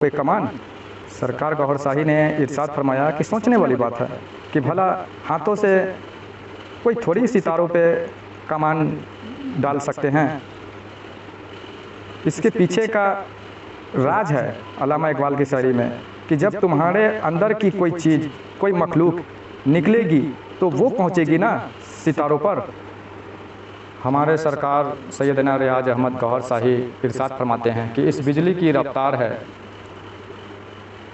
कोई कमान। सरकार गौहर शाही ने इरशाद फरमाया कि सोचने वाली बात है कि भला हाथों से कोई थोड़ी सितारों पे कमान डाल सकते हैं। इसके पीछे का राज है अल्लामा इकबाल की शायरी में कि जब तुम्हारे अंदर की कोई चीज़, कोई मखलूक निकलेगी तो वो पहुंचेगी ना सितारों पर। हमारे सरकार सैयदना रियाज अहमद गौहर शाही इरशाद फरमाते हैं कि इस बिजली की रफ्तार है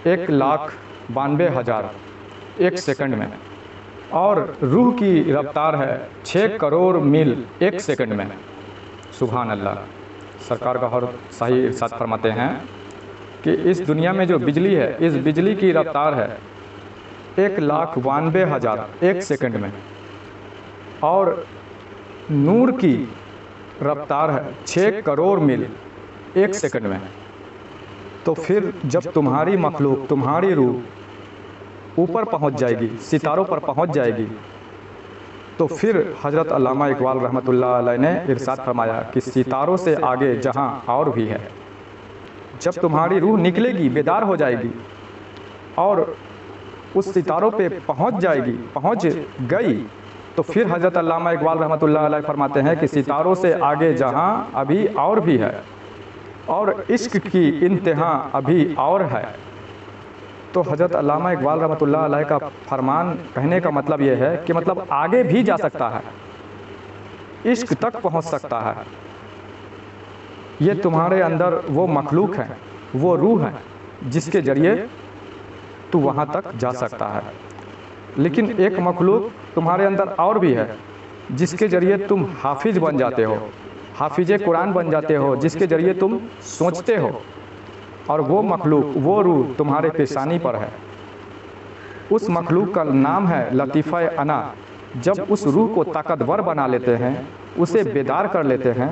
1,92,000 एक सेकंड में, और रूह की रफ्तार है 6 करोड़ मील एक सेकंड में। सुभान अल्लाह। सरकार गौहर शाही इरशाद फरमाते हैं कि इस दुनिया में जो बिजली है, इस बिजली की रफ्तार है 1,92,000 एक सेकंड में, और नूर की रफ्तार है 6 करोड़ मील एक सेकंड में। तो फिर जब तुम्हारी मखलूक, तुम्हारी रूह ऊपर पहुंच जाएगी, सितारों पर पहुंच जाएगी, तो फिर हज़रत अल्लामा इकबाल रहमतुल्लाह अलैह ने इरशाद फरमाया कि सितारों से आगे जहां और भी है। जब तुम्हारी रूह निकलेगी, बेदार हो जाएगी और उस सितारों पे पहुंच जाएगी, पहुंच गई, तो फिर हज़रत अल्लामा इकबाल रहमतुल्लाह अलैह फरमाते हैं कि सितारों से आगे जहां अभी और भी है, और इश्क की इंतहा अभी और है। तो हज़रत अल्लामा इकबाल रहमतुल्लाह अलैह का फरमान कहने का मतलब ये है कि मतलब आगे भी जा सकता है, इश्क तक पहुंच सकता है। ये तुम्हारे अंदर वो मखलूक है, वो रूह है जिसके ज़रिए तू वहाँ तक जा सकता है। लेकिन एक मखलूक तुम्हारे अंदर और भी है जिसके ज़रिए तुम हाफिज़ बन जाते हो, हाफिज़े कुरान बन जाते हो, जिसके ज़रिए तुम सोचते हो, और वो मखलूक, वो रूह तुम्हारे पेशानी पर है। उस मखलूक का नाम है लतीफ़ा अना। जब उस रूह को ताकतवर बना लेते हैं, उसे बेदार कर लेते हैं,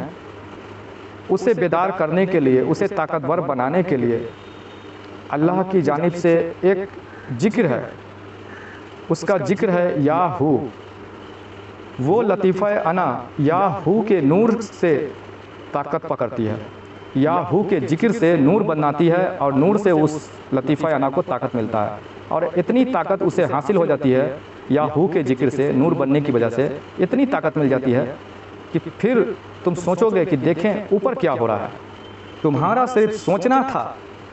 उसे बेदार करने के लिए, उसे ताकतवर बनाने के लिए अल्लाह की जानिब से एक जिक्र है, उसका जिक्र है या हू। वो लतीफ़ा अना या हू के नूर से ताकत पकड़ती है, या हू के जिक्र से नूर बनाती है, और नूर से उस लतीफ़ा अना को ताकत मिलता है, और इतनी ताकत उसे हासिल हो जाती है या हू के जिक्र से, नूर बनने की वजह से इतनी ताकत मिल जाती है कि फिर तुम सोचोगे कि देखें ऊपर क्या हो रहा है। तुम्हारा सिर्फ सोचना था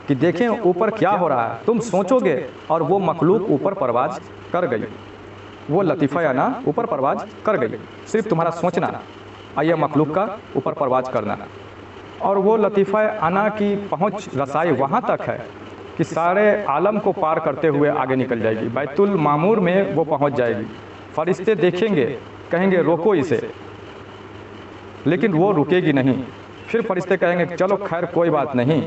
कि देखें ऊपर क्या हो रहा है, तुम सोचोगे और वो मखलूक ऊपर परवाज कर गई, वो लतीफ़ा अना ऊपर परवाज कर गई। सिर्फ तुम्हारा सोचना और ये मखलूक का ऊपर परवाज करना, और वो लतीफ़ा अना की पहुंच रसाई वहाँ तक है कि सारे आलम को पार करते हुए आगे निकल जाएगी। बैतुल मामूर में वो पहुंच जाएगी। फरिश्ते देखेंगे, कहेंगे रोको इसे, लेकिन वो रुकेगी नहीं। फिर फरिश्ते कहेंगे चलो खैर कोई बात नहीं,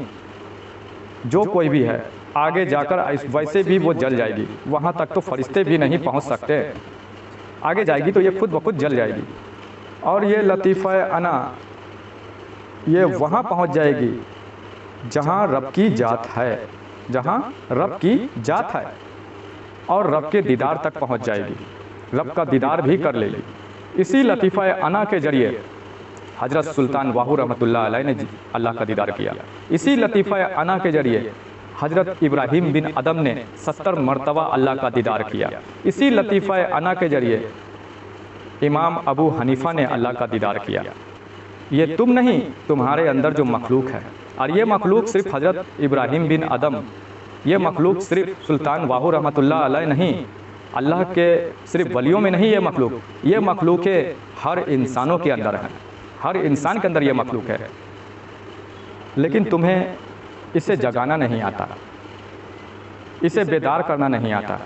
जो कोई भी है आगे जाकर वैसे भी वो जल जाएगी। वहाँ तक तो फरिश्ते भी नहीं पहुँच सकते, आगे जाएगी तो ये खुद ब खुद जल जाएगी। और ये लतीफ़ा अना ये वहाँ पहुँच जाएगी जहाँ रब की जात है, जहाँ रब की जात है, और रब के दीदार तक पहुँच जाएगी, रब का दीदार भी कर लेगी। इसी लतीफ़ा अना के ज़रिए हज़रत सुल्तान वाहू रहमतुल्लाह अलैह ने अल्लाह का दीदार किया। इसी लतीफ़ा अना के ज़रिए हज़रत इब्राहीम बिन अदम ने 70 मरतबा अल्लाह का दीदार किया। इसी लतीफ़ा अना के ज़रिए इमाम अबू हनीफ़ा ने अल्लाह का दीदार किया। ये तुम नहीं, तुम्हारे अंदर जो मखलूक है, और ये मखलूक सिर्फ हज़रत इब्राहीम बिन अदम, ये मखलूक सिर्फ सुल्तान वाहू रहमतुल्लाह अलैह नहीं, अल्लाह के सिर्फ वलियों में नहीं, ये मखलूक हर इंसानों के अंदर है, हर इंसान के अंदर ये मखलूक है। लेकिन तुम्हें इसे जगाना नहीं आता, इसे बेदार करना नहीं आता,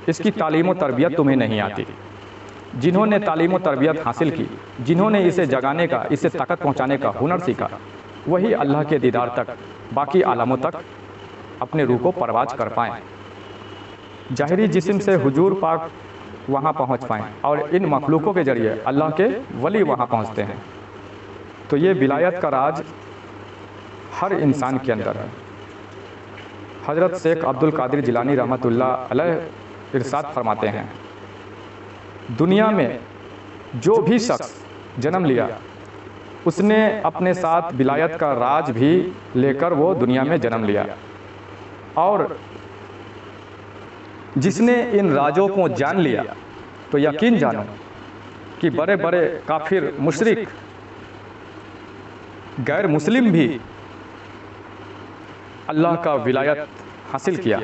इसकी तालीम व तरबियत तुम्हें नहीं आती। जिन्होंने तालीम व तरबियत हासिल की, जिन्होंने इसे जगाने का, इसे ताकत पहुंचाने का हुनर सीखा, वही अल्लाह के दीदार तक, बाकी आलमों तक अपने रूह को परवाज कर पाएँ, ज़ाहिरी जिस्म से हुजूर पाक वहाँ पहुँच पाएँ, और इन मखलूकों के ज़रिए अल्लाह के वली वहाँ पहुँचते हैं। तो ये विलायत का राज हर इंसान के अंदर है। हज़रत शेख अब्दुल कादिर जिलानी रहमतुल्लाह अलैह इरशाद फरमाते हैं, दुनिया में जो भी शख्स जन्म लिया اس نے اپنے ساتھ ولایت کا راج بھی لے کر وہ دنیا میں جنم لیا، اور جس نے ان راجوں کو جان لیا تو یقین جانو کہ بڑے بڑے کافر، مشرک، غیر مسلم بھی اللہ کا ولایت حاصل کیا،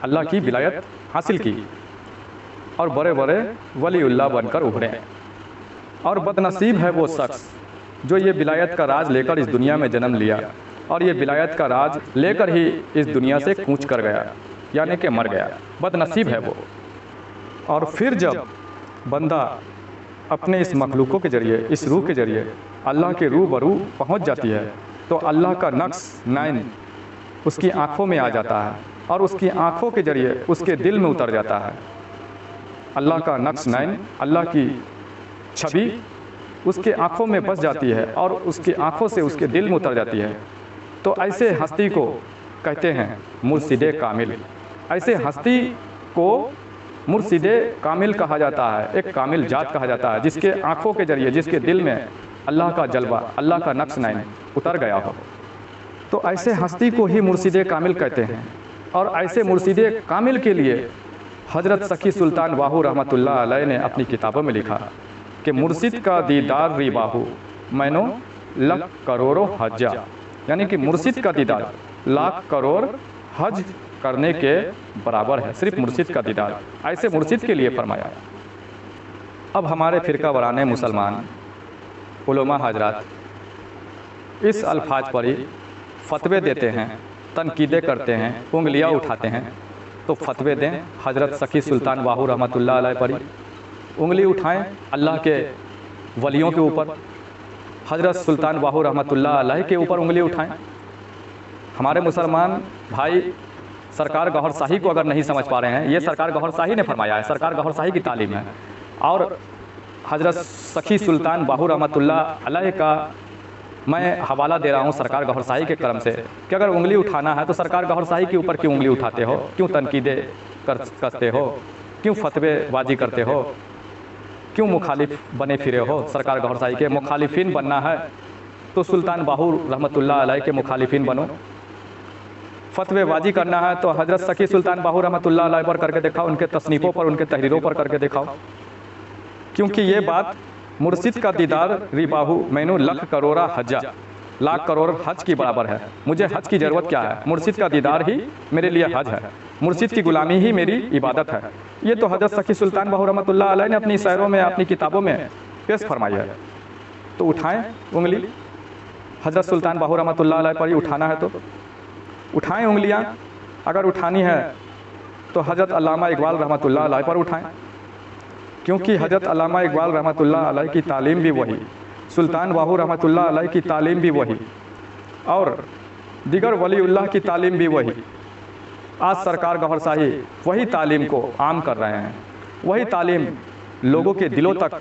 اللہ کی ولایت حاصل کی، اور بڑے بڑے ولی اللہ بن کر ابھرے۔ اور بد نصیب ہے وہ شخص جو یہ ولایت کا راج لے کر اس دنیا میں جنم لیا اور یہ ولایت کا راج لے کر ہی اس دنیا سے کوچ کر گیا، یعنی کہ مر گیا۔ بد نصیب ہے وہ۔ اور پھر جب بندہ اپنے اس مخلوقوں کے ذریعے، اس روح کے ذریعے اللہ کے روبرو پہنچ جاتی ہے تو اللہ کا نقش نائن اس کی آنکھوں میں آ جاتا ہے، اور اس کی آنکھوں کے ذریعے اس کے دل میں اتر جاتا ہے۔ اللہ کا نقش نائن، اللہ کی چھبی اس کے آنکھوں میں بس جاتی ہے اور اس کی آنکھوں سے اس کے دل میں اتر جاتی ہے۔ تو ایسے ہستی کو کہتے ہیں مرشد کامل۔ ایسے ہستی کو مرشد کامل کہا جاتا ہے، ایک کامل ذات کہا جاتا ہے، جس کے آنکھوں کے ذریعے، جس کے دل میں اللہ کا جلوہ، اللہ کا نقش نائن اتر گیا ہو۔ تو ایسے ہستی کو ہی مرشد کامل کہتے ہیں۔ اور ایسے مرشد کامل کے لیے حضرت سخی سلطان باہو رحمۃ اللہ علیہ نے اپنی کتابوں میں لکھا کہ مرشد کا دیدار ری باہو مینو لاکھ کروڑوں حجا، یعنی کہ مرشد کا دیدار لاکھ کروڑ حج کرنے کے برابر ہے، صرف مرشد کا دیدار۔ ایسے مرشد کے لیے فرمایا۔ اب ہمارے فرقہ وارانہ مسلمان علماء حضرات اس الفاظ پر ہی فتوے دیتے ہیں، تنقیدیں کرتے ہیں، انگلیاں اٹھاتے ہیں۔ تو فتوے دیں حضرت سخی سلطان باہو رحمۃ اللہ علیہ پر ہی، انگلی اٹھائیں اللہ کے ولیوں کے اوپر، حضرت سلطان باہو رحمۃ اللہ علیہ کے اوپر انگلی اٹھائیں۔ ہمارے مسلمان بھائی سرکار گوھر شاہی کو اگر نہیں سمجھ پا رہے ہیں، یہ سرکار گوھر شاہی نے فرمایا ہے، سرکار گوھر شاہی کی تعلیم ہے، اور حضرت سخی سلطان باہو رحمۃ اللہ علیہ کا میں حوالہ دے رہا ہوں سرکار گوھر شاہی کے کرم سے کہ اگر انگلی اٹھانا ہے تو سرکار گوھر شاہی کے اوپر کیوں انگلی اٹھاتے ہو، کیوں تنقیدیں کرتے ہو، کیوں فتوے بازی کرتے ہو، کیوں مخالف بنے پھرے ہو؟ سرکار گوھر شاہی کے مخالفین بننا ہے تو سلطان باہو رحمۃ اللہ علیہ کے مخالفین بنو، فتوے بازی کرنا ہے تو حضرت سخی سلطان باہو رحمۃ اللہ علیہ پر کر کے دکھاؤ، ان کے تصنیفوں پر، ان کے تحریروں پر کر کے دکھاؤ، کیونکہ یہ بات مرشد کا دیدار ری باہو مینو لاکھ کروڑا حجا، لاکھ کروڑ حج کی برابر ہے۔ مجھے حج کی ضرورت کیا ہے؟ مرشد کا دیدار ہی میرے لیے حج ہے، مرشد کی غلامی ہی میری عبادت ہے۔ یہ تو حضرت سخی سلطان باہو رحمۃ اللہ علیہ نے اپنی شعروں میں، اپنی کتابوں میں پیش فرمائی ہے۔ تو اٹھائیں انگلی، حضرت سلطان باہو رحمۃ اللہ علیہ پر ہی اٹھانا ہے تو اٹھائیں انگلیاں، اگر اٹھانی ہے تو حضرت علامہ اقبال رحمۃ اللہ علیہ پر اٹھائیں، کیونکہ حضرت علامہ اقبال رحمۃ اللہ علیہ کی تعلیم بھی وہی، سلطان باہو رحمۃ اللہ علیہ کی تعلیم بھی وہی، اور دیگر ولی اللہ کی تعلیم بھی وہی۔ آج سرکار گوھر شاہی وہی تعلیم کو عام کر رہے ہیں، وہی تعلیم لوگوں کے دلوں تک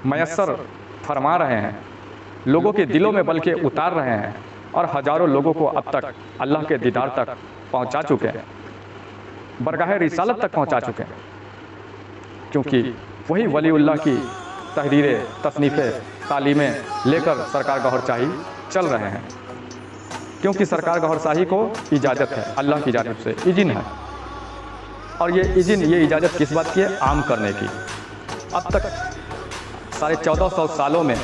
میسر فرما رہے ہیں، لوگوں کے دلوں میں بلکہ اتار رہے ہیں، اور ہزاروں لوگوں کو اب تک اللہ کے دیدار تک پہنچا چکے ہیں، برگاہ رسالت تک پہنچا چکے ہیں، کیونکہ وہی ولی اللہ کی تحریریں، تصنیفیں، تعلیمیں لے کر سرکار گوھر شاہی چل رہے ہیں، کیونکہ سرکار گوھر شاہی کو اجازت ہے اللہ کی جانب سے، اذن ہے، اور یہ اجازت کس بات کی ہے؟ عام کرنے کی۔ اب تک 1450 سالوں میں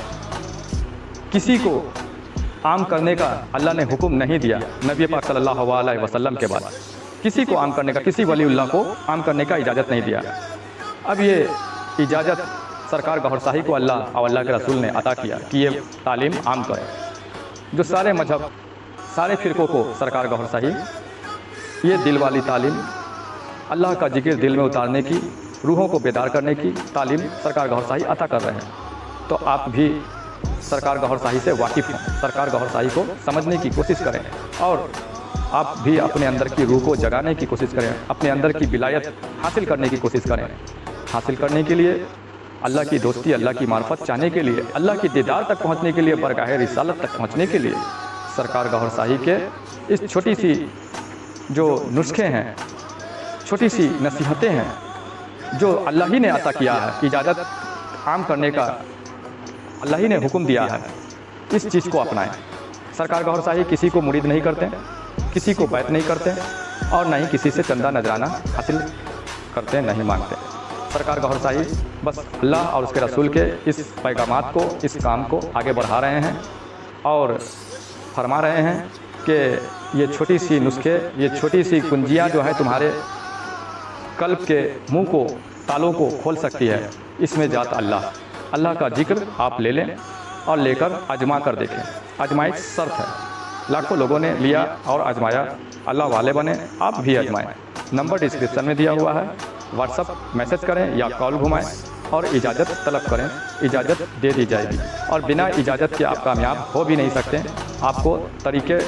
کسی کو عام کرنے کا اللہ نے حکم نہیں دیا، نبی پاک صلی اللہ علیہ وسلم کے بعد کسی کو عام کرنے کا، کسی ولی اللہ کو عام کرنے کا اجازت نہیں دیا۔ اب یہ اجازت سرکار گوھر شاہی کو اللہ اور اللہ کے رسول نے عطا کیا کہ یہ تعلیم عام کرے، جو سارے مذہب، سارے فرقوں کو سرکار گوھر شاہی یہ دل والی تعلیم، اللہ کا ذکر دل میں اتارنے کی، روحوں کو بیدار کرنے کی تعلیم سرکار گوھر شاہی عطا کر رہے ہیں۔ تو آپ بھی سرکار گوھر شاہی سے واقف ہوں، سرکار گوھر شاہی کو سمجھنے کی کوشش کریں، اور آپ بھی اپنے اندر کی روح کو جگانے کی کوشش کریں، اپنے اندر کی ولایت حاصل کرنے کی کوشش کریں۔ حاصل کرنے کے لیے، اللہ کی دوستی، اللہ کی معرفت چاہنے کے لیے، اللہ کی دیدار تک پہنچنے کے لیے، برگاہ رسالت تک پہنچنے کے لیے، سرکار گوھر شاہی کے اس چھوٹی سی جو نسخے ہیں، چھوٹی سی نصیحتیں ہیں، جو اللہ ہی نے عطا کیا ہے، اجازت عام کرنے کا اللہ ہی نے حکم دیا ہے، इस चीज़ को अपनाएं। सरकार गौहर शाही किसी को मुरीद नहीं करते, किसी को बैत नहीं करते और न ही किसी से चंदा नजराना हासिल करते, नहीं मांगते। सरकार गौहर शाही बस अल्लाह और उसके रसूल के इस पैगामात को, इस काम को आगे बढ़ा रहे हैं और फरमा रहे हैं कि ये छोटी सी नुस्खे, ये छोटी सी कुंजियाँ जो है तुम्हारे कल्ब के मुंह को, तालों को खोल सकती है। इसमें जात अल्लाह का जिक्र आप ले लें और लेकर आजमा कर देखें। आजमाइश शर्त है, लाखों लोगों ने लिया और आजमाया, अल्लाह वाले बने, आप भी आजमाएं। नंबर डिस्क्रिप्शन में दिया हुआ है, व्हाट्सअप मैसेज करें या कॉल घुमाएं और इजाज़त तलब करें, इजाज़त दे दी जाएगी। और बिना इजाज़त के आप कामयाब हो भी नहीं सकते। आपको तरीके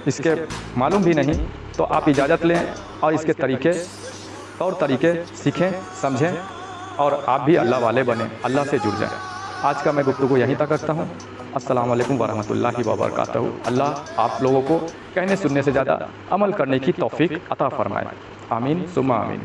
इसके मालूम भी नहीं तो आप इजाज़त लें और इसके तरीके तौर तरीके सीखें, समझें और आप भी अल्लाह वाले बने, अल्लाह से जुड़ जाएं। आज का मैं गुफ्तगू यहीं तक रखता हूँ। अस्सलाम वालेकुम वरहमतुल्लाहि वबरकातुहू। अल्लाह आप लोगों को कहने सुनने से ज़्यादा अमल करने की तौफीक अता फरमाए। आमीन सुम्मा आमीन।